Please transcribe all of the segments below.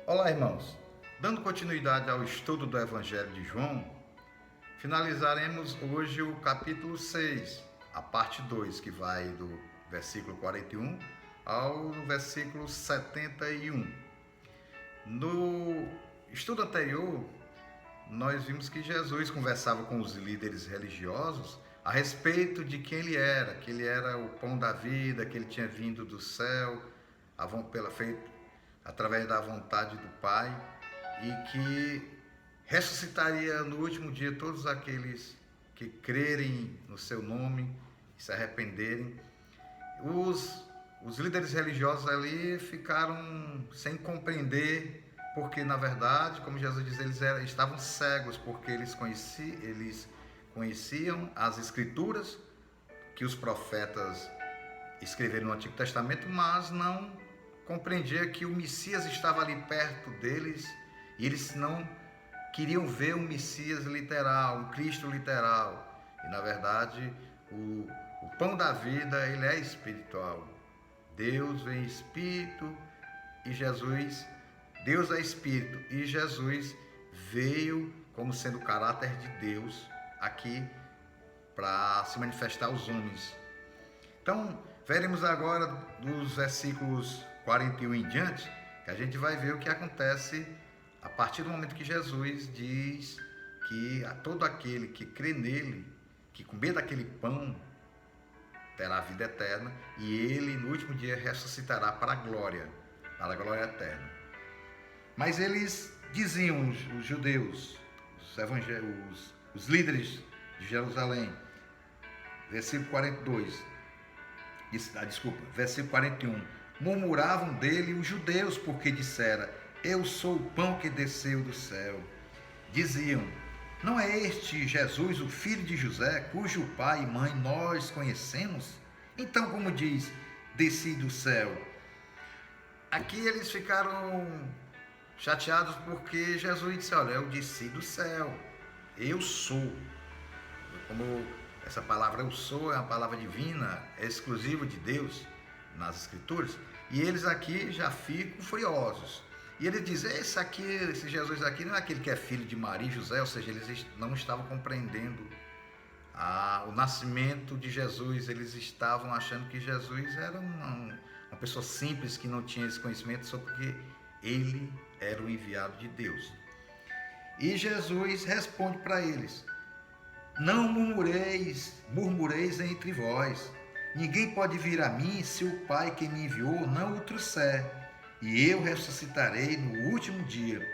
Olá, irmãos. Dando continuidade ao estudo do Evangelho de João, finalizaremos hoje o capítulo 6, a parte 2, que vai do versículo 41 ao versículo 71. No estudo anterior, nós vimos que Jesus conversava com os líderes religiosos a respeito de quem ele era, que ele era o pão da vida, que ele tinha vindo do céu, feito através da vontade do Pai, e que ressuscitaria no último dia todos aqueles que crerem no seu nome e se arrependerem. Os líderes religiosos ali ficaram sem compreender, porque na verdade, como Jesus diz, estavam cegos, porque eles conheciam as escrituras que os profetas escreveram no Antigo Testamento, mas não compreendia que o Messias estava ali perto deles e eles não queriam ver um Messias literal, um Cristo literal. E na verdade, o pão da vida, ele é espiritual. Deus vem espírito e Jesus, Deus é espírito e Jesus veio como sendo o caráter de Deus aqui para se manifestar aos homens. Então, veremos agora dos versículos 41 em diante, que a gente vai ver o que acontece a partir do momento que Jesus diz que a todo aquele que crê nele, que comer daquele pão, terá a vida eterna, e ele no último dia ressuscitará para a glória eterna. Mas eles diziam, os judeus, os líderes de Jerusalém, versículo 42, versículo 41, murmuravam dele os judeus, porque dissera: eu sou o pão que desceu do céu. Diziam: não é este Jesus, o filho de José, cujo pai e mãe nós conhecemos? Então, como diz, desci do céu? Aqui eles ficaram chateados porque Jesus disse: olha, eu desci do céu, eu sou. Como essa palavra eu sou é uma palavra divina, é exclusiva de Deus nas Escrituras, e eles aqui já ficam furiosos. E ele diz: esse Jesus aqui não é aquele que é filho de Maria e José, ou seja, eles não estavam compreendendo o nascimento de Jesus, eles estavam achando que Jesus era uma pessoa simples que não tinha esse conhecimento, só porque ele era o enviado de Deus. E Jesus responde para eles: não murmureis entre vós. Ninguém pode vir a mim se o Pai que me enviou não o trouxer, e eu ressuscitarei no último dia.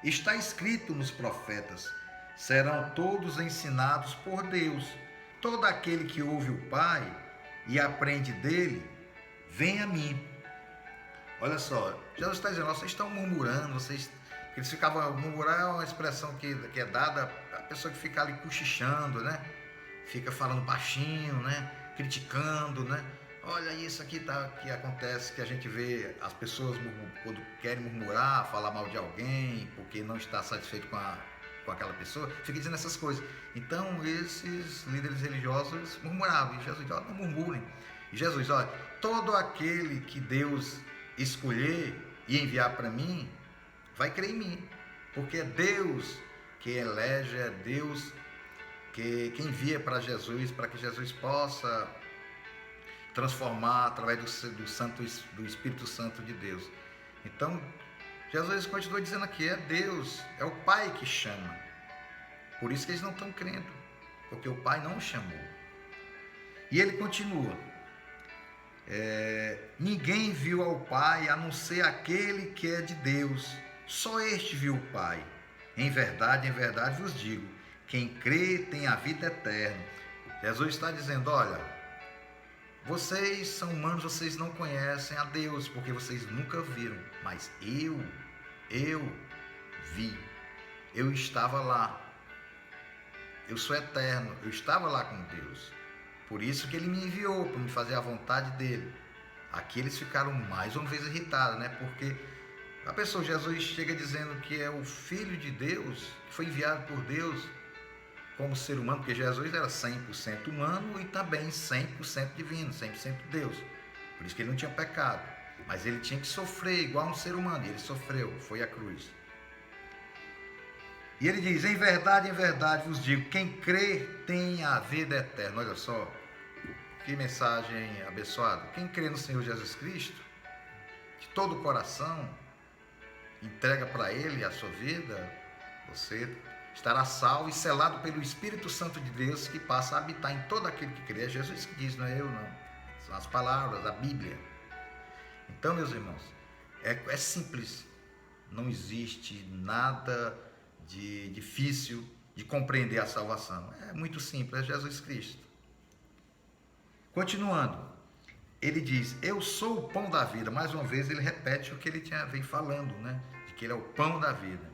Está escrito nos profetas: serão todos ensinados por Deus. Todo aquele que ouve o Pai e aprende dele, vem a mim. Olha só, Jesus está dizendo: vocês estão murmurando, eles ficavam, murmurar é uma expressão que é dada a pessoa que fica ali cochichando, né? Fica falando baixinho, né? Criticando, né? Olha isso aqui que acontece, que a gente vê as pessoas quando querem murmurar, falar mal de alguém, porque não está satisfeito com aquela pessoa, fica dizendo essas coisas. Então esses líderes religiosos murmuravam, e Jesus disse: não murmurem. E Jesus: olha, todo aquele que Deus escolher e enviar para mim, vai crer em mim, porque é Deus que elege, é Deus que envia para Jesus, para que Jesus possa transformar através do Espírito Santo de Deus. Então, Jesus continua dizendo aqui: é Deus, é o Pai que chama. Por isso que eles não estão crendo, porque o Pai não o chamou. E ele continua: ninguém viu ao Pai a não ser aquele que é de Deus. Só este viu o Pai. Em verdade vos digo, quem crê tem a vida eterna. Jesus está dizendo: olha, vocês são humanos, vocês não conhecem a Deus, porque vocês nunca viram, mas eu vi, eu estava lá, eu sou eterno, eu estava lá com Deus, por isso que ele me enviou, para me fazer a vontade dele. Aqui eles ficaram mais uma vez irritados, né? Porque a pessoa, Jesus chega dizendo que é o Filho de Deus, que foi enviado por Deus como ser humano, porque Jesus era 100% humano e também 100% divino, 100% Deus. Por isso que ele não tinha pecado. mas ele tinha que sofrer igual um ser humano, e ele sofreu, foi à cruz. E ele diz, em verdade vos digo, quem crê tem a vida eterna. Olha só, que mensagem abençoada. Quem crê no Senhor Jesus Cristo, de todo o coração, entrega para Ele a sua vida, você estará salvo e selado pelo Espírito Santo de Deus, que passa a habitar em todo aquele que crê. É Jesus que diz, não é eu não. São as palavras da Bíblia. Então, meus irmãos, é simples. Não existe nada de difícil de compreender a salvação. É muito simples, é Jesus Cristo. Continuando, ele diz, eu sou o pão da vida. Mais uma vez ele repete o que ele vem falando, né? De que ele é o pão da vida.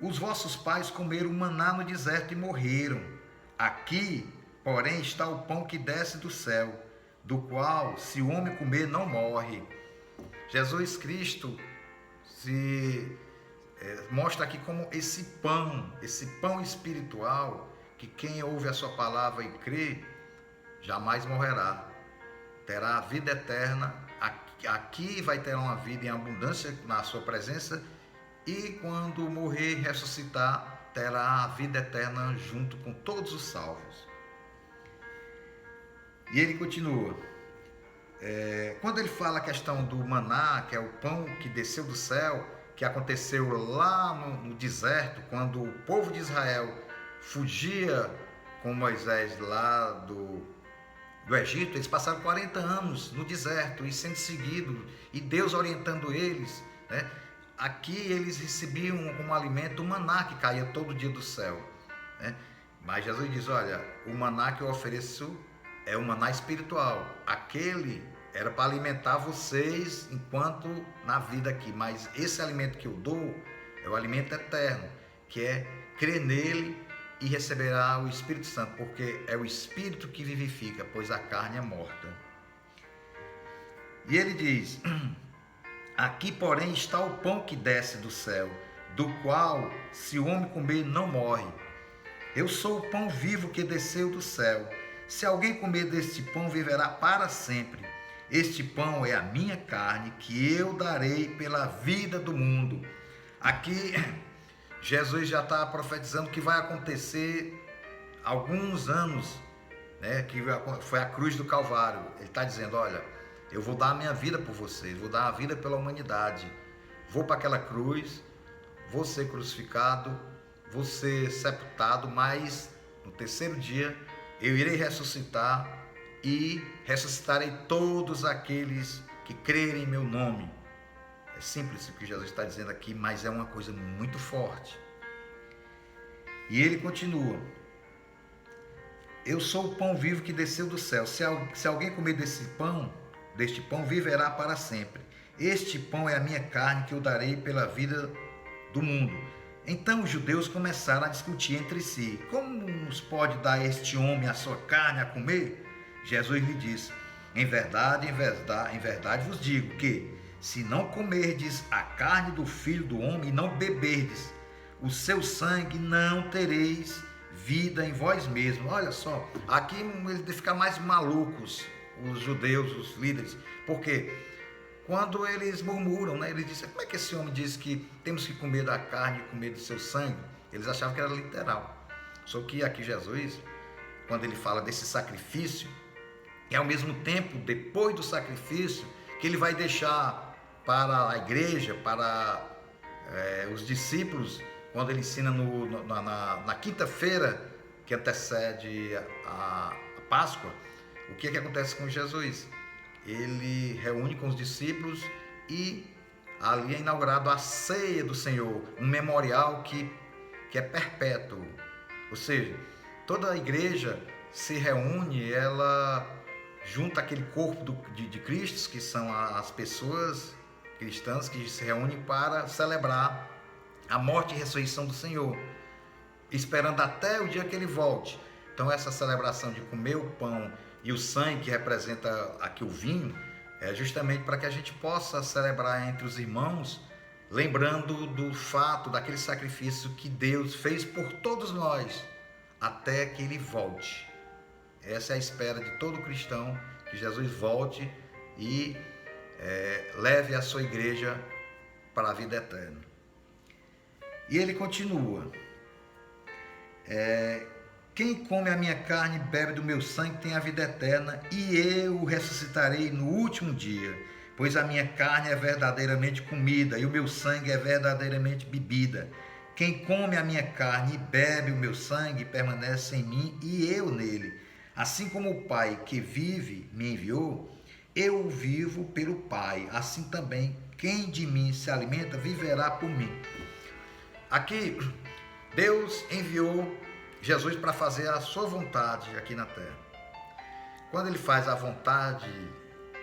Os vossos pais comeram maná no deserto e morreram. Aqui, porém, está o pão que desce do céu, do qual, se o homem comer, não morre. Jesus Cristo mostra aqui como esse pão espiritual, que quem ouve a sua palavra e crê, jamais morrerá. Terá a vida eterna, aqui vai ter uma vida em abundância na sua presença, e quando morrer e ressuscitar, terá a vida eterna junto com todos os salvos. E ele continua, quando ele fala a questão do maná, que é o pão que desceu do céu, que aconteceu lá no deserto, quando o povo de Israel fugia com Moisés lá do Egito, eles passaram 40 anos no deserto e sendo seguidos, e Deus orientando eles, né? Aqui eles recebiam como alimento o maná que caía todo dia do céu, né? Mas Jesus diz, olha, o maná que eu ofereço é o maná espiritual, aquele era para alimentar vocês enquanto na vida aqui, mas esse alimento que eu dou é o alimento eterno, que é crer nele e receberá o Espírito Santo, porque é o Espírito que vivifica, pois a carne é morta. E ele diz, aqui porém está o pão que desce do céu, do qual se o homem comer não morre. Eu sou o pão vivo que desceu do céu. Se alguém comer deste pão, viverá para sempre. Este pão é a minha carne, que eu darei pela vida do mundo. Aqui, Jesus já está profetizando que vai acontecer alguns anos, né, que foi a cruz do Calvário. Ele está dizendo, olha, eu vou dar a minha vida por vocês, vou dar a vida pela humanidade. Vou para aquela cruz, vou ser crucificado, vou ser sepultado, mas no terceiro dia eu irei ressuscitar e ressuscitarei todos aqueles que crerem em meu nome. É simples o que Jesus está dizendo aqui, mas é uma coisa muito forte. E ele continua, eu sou o pão vivo que desceu do céu. Se alguém comer deste pão, viverá para sempre. Este pão é a minha carne, que eu darei pela vida do mundo. Então os judeus começaram a discutir entre si, como nos pode dar este homem a sua carne a comer? Jesus lhe disse, em verdade vos digo que, se não comerdes a carne do Filho do Homem e não beberdes o seu sangue, não tereis vida em vós mesmos. Olha só, aqui eles ficam mais malucos, os judeus, os líderes, porque quando eles murmuram, né, eles dizem, como é que esse homem diz que temos que comer da carne e comer do seu sangue? Eles achavam que era literal. Só que aqui Jesus, quando ele fala desse sacrifício, e ao mesmo tempo, depois do sacrifício, que ele vai deixar para a igreja, para os discípulos, quando ele ensina na quinta-feira que antecede a Páscoa, o que acontece com Jesus? Ele reúne com os discípulos e ali é inaugurado a ceia do Senhor, um memorial que é perpétuo. Ou seja, toda a igreja se reúne, ela junta aquele corpo de Cristo, que são as pessoas cristãs que se reúnem para celebrar a morte e ressurreição do Senhor, esperando até o dia que ele volte. Então essa celebração de comer o pão e o sangue, que representa aqui o vinho, é justamente para que a gente possa celebrar entre os irmãos, lembrando do fato, daquele sacrifício que Deus fez por todos nós, até que ele volte. Essa é a espera de todo cristão, que Jesus volte e leve a sua igreja para a vida eterna. E ele continua: quem come a minha carne e bebe do meu sangue tem a vida eterna, e eu o ressuscitarei no último dia, pois a minha carne é verdadeiramente comida e o meu sangue é verdadeiramente bebida. Quem come a minha carne e bebe o meu sangue permanece em mim e eu nele. Assim como o Pai que vive me enviou, eu vivo pelo Pai. Assim também quem de mim se alimenta viverá por mim. Aqui, Deus enviou Jesus para fazer a sua vontade aqui na terra. Quando ele faz a vontade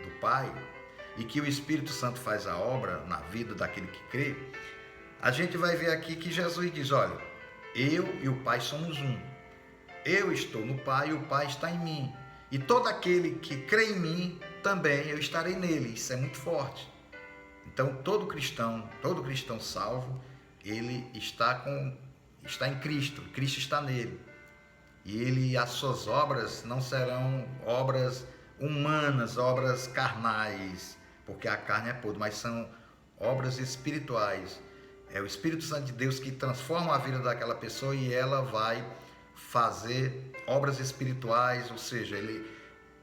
do Pai e que o Espírito Santo faz a obra na vida daquele que crê, a gente vai ver aqui que Jesus diz: olha, eu e o Pai somos um. Eu estou no Pai e o Pai está em mim. E todo aquele que crê em mim, também eu estarei nele. Isso é muito forte. Então, todo cristão salvo, ele está em Cristo. Cristo está nele. E as suas obras não serão obras humanas, obras carnais, porque a carne é podre, mas são obras espirituais. É o Espírito Santo de Deus que transforma a vida daquela pessoa e ela vai fazer obras espirituais, ou seja, ele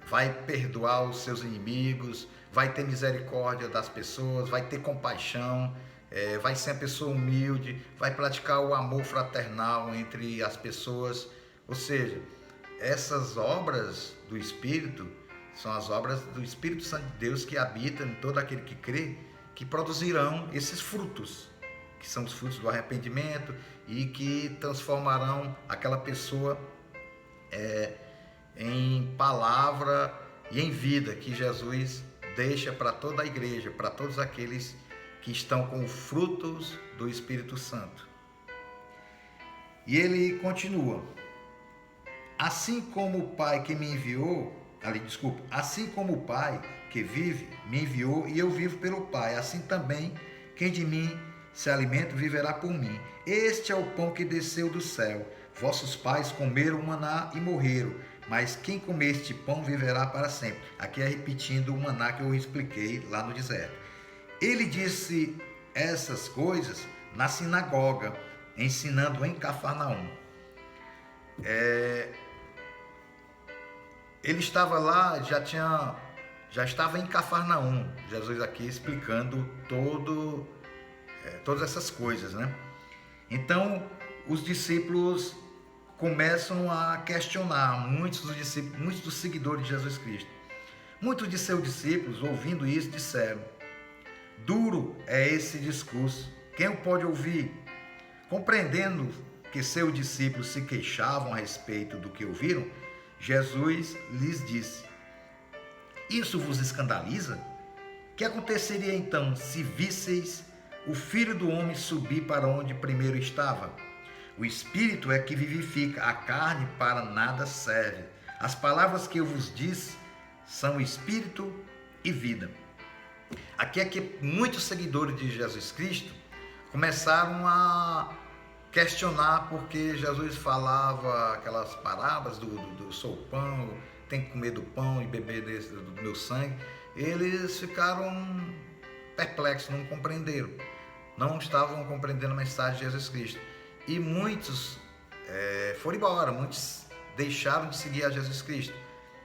vai perdoar os seus inimigos, vai ter misericórdia das pessoas, vai ter compaixão, vai ser uma pessoa humilde, vai praticar o amor fraternal entre as pessoas. Ou seja, essas obras do Espírito são as obras do Espírito Santo de Deus que habita em todo aquele que crê, que produzirão esses frutos, que são os frutos do arrependimento e que transformarão aquela pessoa em palavra e em vida que Jesus deixa para toda a igreja, para todos aqueles que estão com frutos do Espírito Santo. E ele continua: assim como o Pai que me enviou, assim como o Pai que vive me enviou e eu vivo pelo Pai, assim também quem de mim se alimenta viverá por mim. Este é o pão que desceu do céu. Vossos pais comeram o maná e morreram, mas quem comer este pão viverá para sempre. Aqui é repetindo o maná que eu expliquei lá no deserto. Ele disse essas coisas na sinagoga, ensinando em Cafarnaum. Ele estava lá, já estava em Cafarnaum, Jesus aqui explicando todas essas coisas, né? Então, os discípulos começam a questionar, muitos dos seguidores de Jesus Cristo. Muitos de seus discípulos, ouvindo isso, disseram: duro é esse discurso, quem o pode ouvir? Compreendendo que seus discípulos se queixavam a respeito do que ouviram, Jesus lhes disse: isso vos escandaliza? Que aconteceria então se visseis o Filho do Homem subir para onde primeiro estava? O Espírito é que vivifica, a carne para nada serve. As palavras que eu vos disse são Espírito e vida. Aqui é que muitos seguidores de Jesus Cristo começaram a questionar porque Jesus falava aquelas parábolas do sou o pão, tem que comer do pão e beber do meu sangue. Eles ficaram perplexos, não compreenderam, não estavam compreendendo a mensagem de Jesus Cristo. E muitos foram embora, muitos deixaram de seguir a Jesus Cristo.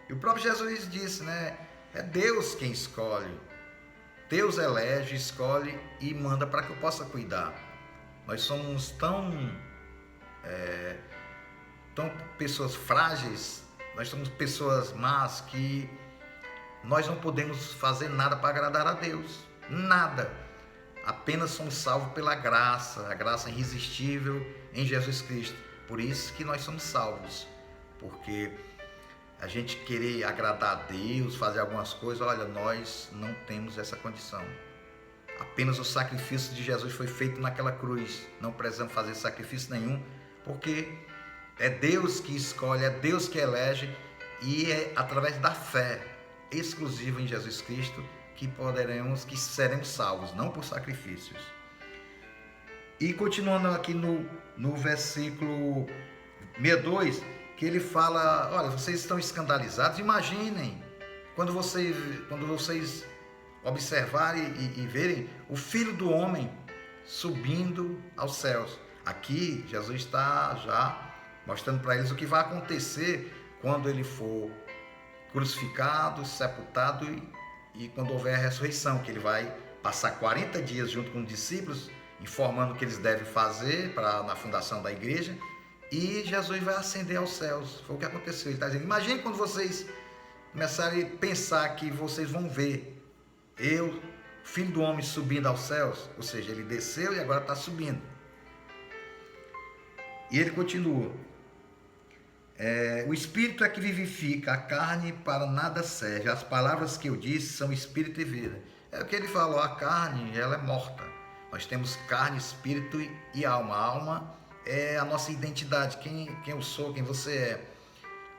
E o próprio Jesus disse, né? É Deus quem escolhe. Deus elege, escolhe e manda para que eu possa cuidar. Nós somos tão pessoas frágeis, nós somos pessoas más que nós não podemos fazer nada para agradar a Deus. Nada. Apenas somos salvos pela graça, a graça irresistível em Jesus Cristo. Por isso que nós somos salvos. Porque a gente querer agradar a Deus, fazer algumas coisas, olha, nós não temos essa condição. Apenas o sacrifício de Jesus foi feito naquela cruz. Não precisamos fazer sacrifício nenhum, porque é Deus que escolhe, é Deus que elege, e é através da fé exclusiva em Jesus Cristo que seremos salvos, não por sacrifícios. E continuando aqui no versículo 62, que ele fala, olha, vocês estão escandalizados, imaginem, quando vocês observarem e verem o Filho do Homem subindo aos céus. Aqui, Jesus está já mostrando para eles o que vai acontecer quando ele for crucificado, sepultado e quando houver a ressurreição, que ele vai passar 40 dias junto com os discípulos, informando o que eles devem fazer na fundação da igreja, e Jesus vai ascender aos céus. Foi o que aconteceu. Ele está dizendo, imagine quando vocês começarem a pensar que vocês vão ver eu, Filho do Homem, subindo aos céus, ou seja, ele desceu e agora está subindo. E ele continua, o Espírito é que vivifica, a carne para nada serve. As palavras que eu disse são Espírito e vida. É o que ele falou, a carne, ela é morta. Nós temos carne, espírito e alma. A alma é a nossa identidade, quem eu sou, quem você é.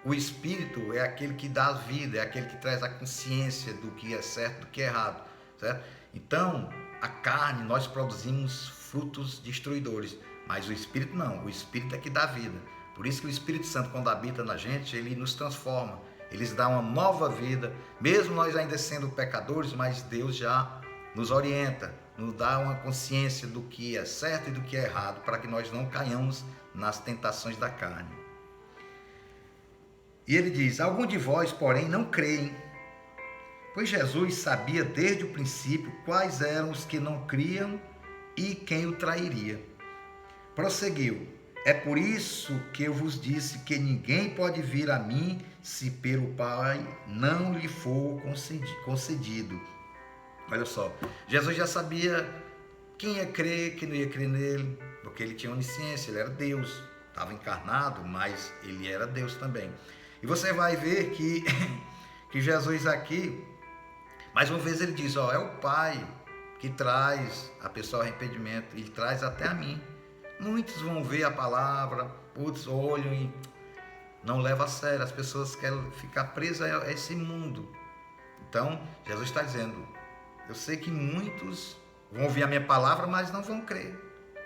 O espírito é aquele que dá a vida, é aquele que traz a consciência do que é certo, do que é errado, certo? Então, a carne, nós produzimos frutos destruidores, mas o espírito não, o espírito é que dá vida. Por isso que o Espírito Santo, quando habita na gente, ele nos transforma, ele nos dá uma nova vida, mesmo nós ainda sendo pecadores, mas Deus já nos orienta, nos dá uma consciência do que é certo e do que é errado, para que nós não caiamos nas tentações da carne. E ele diz, alguns de vós, porém, não creem, pois Jesus sabia desde o princípio quais eram os que não criam e quem o trairia. Prosseguiu, é por isso que eu vos disse que ninguém pode vir a mim se pelo Pai não lhe for concedido. Olha só, Jesus já sabia quem ia crer, quem não ia crer nele, porque ele tinha onisciência, ele era Deus, estava encarnado, mas ele era Deus também. E você vai ver que Jesus aqui, mais uma vez ele diz, é o Pai que traz a pessoa ao arrependimento, ele traz até a mim. Muitos vão ver a palavra, outros olham e não levam a sério, as pessoas querem ficar presas a esse mundo. Então, Jesus está dizendo, eu sei que muitos vão ouvir a minha palavra, mas não vão crer.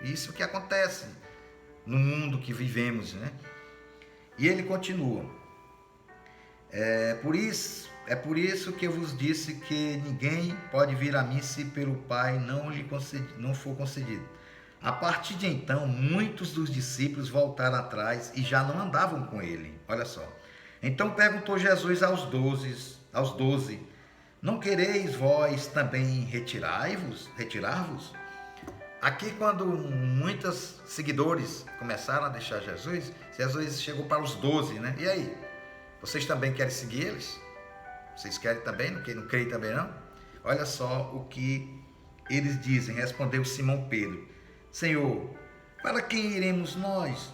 Isso que acontece no mundo que vivemos, né? E ele continua, é por isso que eu vos disse que ninguém pode vir a mim se pelo Pai não for concedido. A partir de então, muitos dos discípulos voltaram atrás e já não andavam com ele. Olha só. Então perguntou Jesus aos 12, não quereis vós também retirar-vos? Aqui, quando muitos seguidores começaram a deixar Jesus, Jesus chegou para os 12, né? E aí? Vocês também querem seguir eles? Vocês querem também? Não creem também não? Olha só o que eles dizem. Respondeu Simão Pedro. Senhor, para quem iremos nós?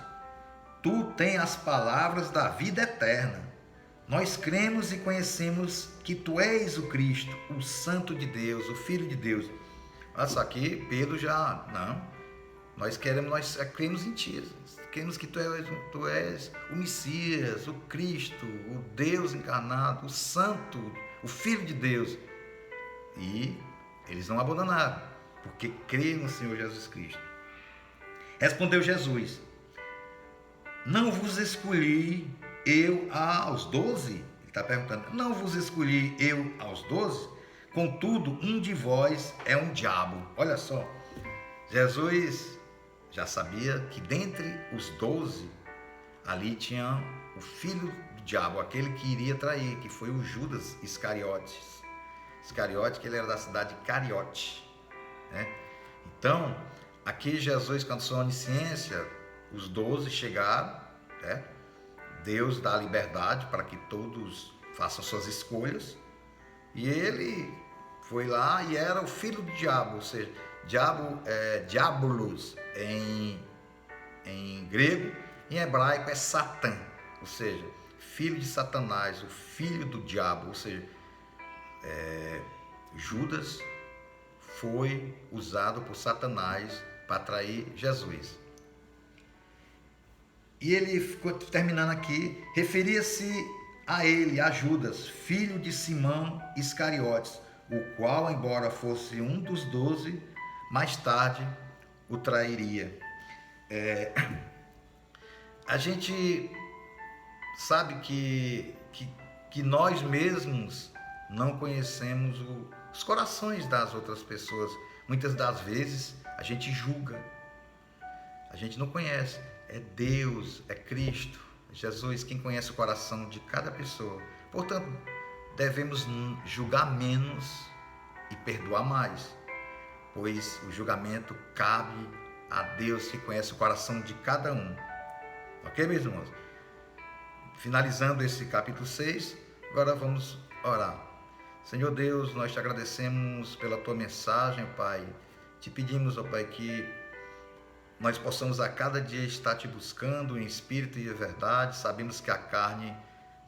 Tu tens as palavras da vida eterna. Nós cremos e conhecemos que Tu és o Cristo, o Santo de Deus, o Filho de Deus. Olha só aqui, Pedro nós cremos em Ti. Cremos que tu és o Messias, o Cristo, o Deus encarnado, o Santo, o Filho de Deus. E eles não abandonaram, porque creem no Senhor Jesus Cristo. Respondeu Jesus, não vos escolhi eu aos 12? Ele está perguntando, não vos escolhi eu aos 12? Contudo, um de vós é um diabo. Olha só, Jesus já sabia que dentre os 12, ali tinha o filho do diabo, aquele que iria trair, que foi o Judas Iscariotes. Iscariote, que ele era da cidade de Cariote, né? Então, aqui Jesus, com a sua onisciência, os 12 chegaram, né? Deus dá liberdade para que todos façam suas escolhas, e ele foi lá e era o filho do diabo, ou seja, diabo é diabolos em grego, em hebraico é Satã, ou seja, filho de Satanás, o filho do diabo, ou seja, Judas foi usado por Satanás para atrair Jesus. E ele ficou terminando aqui, referia-se a ele, a Judas, filho de Simão Iscariotes, o qual, embora fosse um dos 12, mais tarde o trairia. A gente sabe que nós mesmos não conhecemos os corações das outras pessoas. Muitas das vezes a gente julga, a gente não conhece. É Deus, é Cristo, Jesus quem conhece o coração de cada pessoa. Portanto, devemos julgar menos e perdoar mais, pois o julgamento cabe a Deus que conhece o coração de cada um. Ok, meus irmãos? Finalizando esse capítulo 6, agora vamos orar. Senhor Deus, nós te agradecemos pela tua mensagem, Pai. Te pedimos, ó Pai, que nós possamos a cada dia estar te buscando em espírito e em verdade. Sabemos que a carne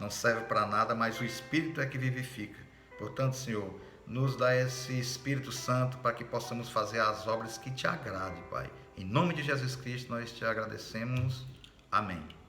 não serve para nada, mas o Espírito é que vivifica. Portanto, Senhor, nos dá esse Espírito Santo para que possamos fazer as obras que te agradem, Pai. Em nome de Jesus Cristo, nós te agradecemos. Amém.